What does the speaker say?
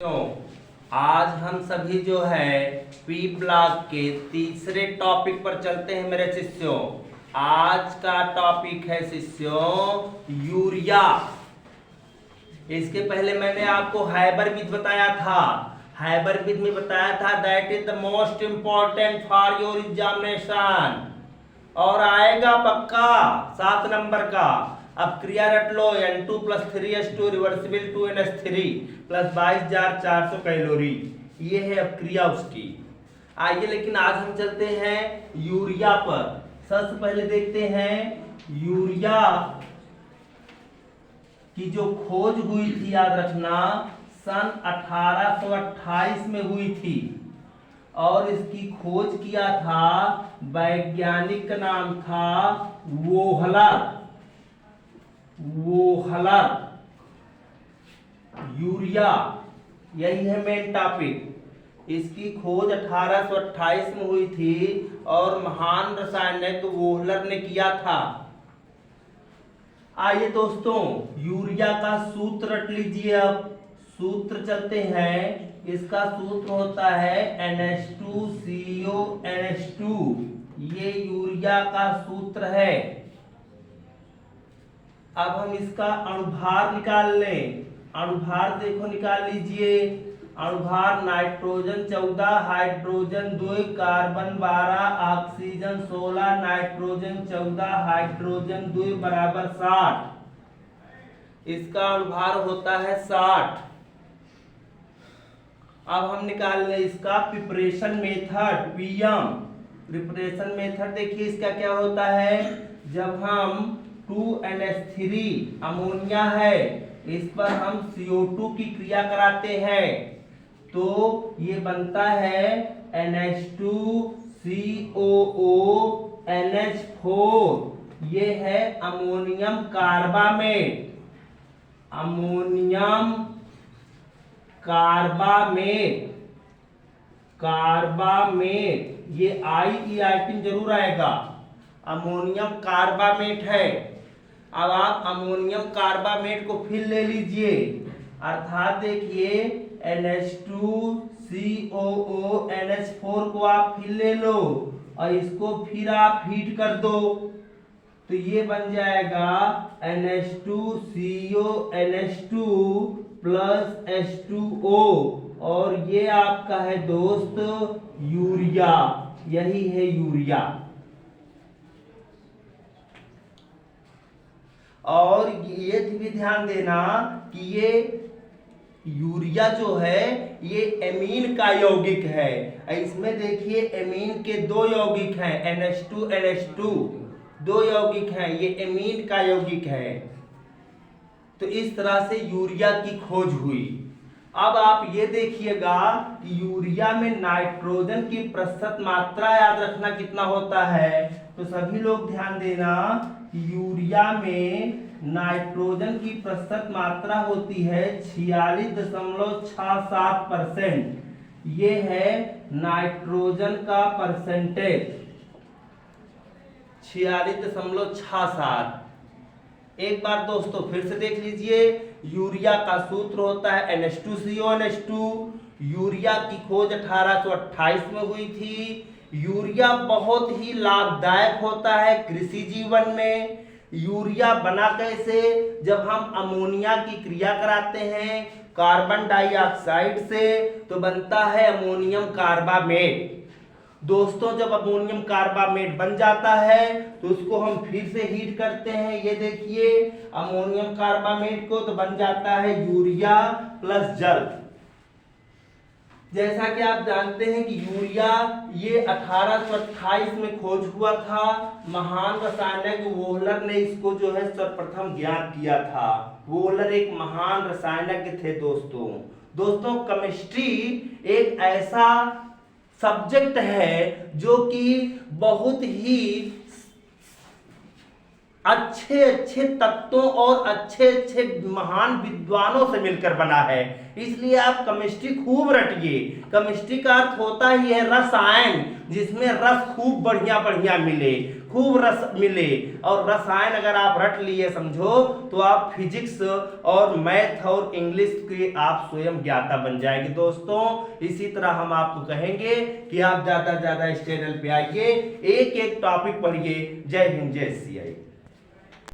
तो आज हम सभी जो है पी ब्लॉक के तीसरे टॉपिक पर चलते हैं मेरे शिष्यों। आज का टॉपिक है शिष्यों यूरिया। इसके पहले मैंने आपको हाइबरविद बताया था। हाइबरविद में बताया था that is the most important for your examination और आएगा पक्का 7 नंबर का। अब क्रिया रट लो N2 + 3H2 reversible 2NH3 + 22,400 calorie. ये है अब क्रिया उसकी। आइए लेकिन आज हम चलते हैं यूरिया पर। सबसे पहले देखते हैं यूरिया की जो खोज हुई थी, याद रखना सन 1828 में हुई थी और इसकी खोज किया था वैज्ञानिक का नाम था वोहलर। यूरिया यही है मेन टॉपिक। इसकी खोज 1828 में हुई थी और महान रसायनज्ञ वोहलर ने किया था। आइए दोस्तों यूरिया का सूत्र रट लीजिए। अब सूत्र चलते हैं। इसका सूत्र होता है NH2CO NH2। ये यूरिया का सूत्र है। अब हम इसका अणुभार निकाल लें। अणुभार देखो निकाल लीजिए। अणुभार nitrogen 14, hydrogen 2, carbon 12, oxygen 16, nitrogen 14, hydrogen 2 बराबर 60। इसका अणुभार होता है 60। अब हम निकाल लें इसका preparation method PM। Preparation method देखिए इसका क्या होता है। जब हम 2NH3 अमोनिया है, इस पर हम CO2 की क्रिया कराते हैं तो ये बनता है NH2COONH4। ये है अमोनियम कार्बामेट। अमोनियम कार्बामेट ये IEIT जरूर आएगा। अमोनियम कार्बामेट है। अब आप अमोनियम कार्बामेट को फिर ले लीजिए, अर्थात देखिए NH2COONH4 को आप फिर ले लो और इसको फिर आप हीट कर दो तो ये बन जाएगा NH2CONH2 + H2O और ये आपका है दोस्त यूरिया। यही है यूरिया। और ये भी ध्यान देना कि ये यूरिया जो है ये एमीन का यौगिक है। इसमें देखिए एमीन के 2 यौगिक हैं NH2 NH2 2 यौगिक हैं। ये एमीन का यौगिक है। तो इस तरह से यूरिया की खोज हुई। अब आप ये देखिएगा कि यूरिया में नाइट्रोजन की प्रतिशत मात्रा याद रखना कितना होता है। तो सभी लोग ध्यान देना कि यूरिया में नाइट्रोजन की प्रतिशत मात्रा होती है 46.67%। ये है नाइट्रोजन का परसेंटेज 46.67। एक बार दोस्तों फिर से देख लीजिए। यूरिया का सूत्र होता है NH2CONH2। यूरिया की खोज 1828 में हुई थी। यूरिया बहुत ही लाभदायक होता है कृषि जीवन में। यूरिया बना कैसे, जब हम अमोनिया की क्रिया कराते हैं कार्बन डाइऑक्साइड से तो बनता है अमोनियम कार्बामेट। दोस्तों जब अमोनियम कार्बामेट बन जाता है तो उसको हम फिर से हीट करते हैं। ये देखिए अमोनियम कार्बामेट को तो बन जाता है यूरिया + जल। जैसा कि आप जानते हैं कि यूरिया ये 1828 में खोज हुआ था। महान रसायनज्ञ वोहलर ने इसको जो है सर्वप्रथम ज्ञात किया था। वोहलर एक महान रसायनज्ञ थे दोस्तों केमिस्ट्री एक ऐसा सब्जेक्ट है जो कि बहुत ही अच्छे तत्वों और अच्छे महान विद्वानों से मिलकर बना है। इसलिए आप केमिस्ट्री खूब रटिए। केमिस्ट्री का अर्थ होता ही है रसायन, जिसमें रस खूब बढ़िया मिले। खूब रस मिले। और रसायन अगर आप रट लिए समझो तो आप फिजिक्स और मैथ और इंग्लिश के आप स्वयं ज्ञाता बन जाएंगे दोस्तों। इसी तरह हम आपको कहेंगे कि आप ज्यादा से ज्यादा इस चैनल पे आइए, एक एक टॉपिक पढ़िए। जय हिंद, जय सिया।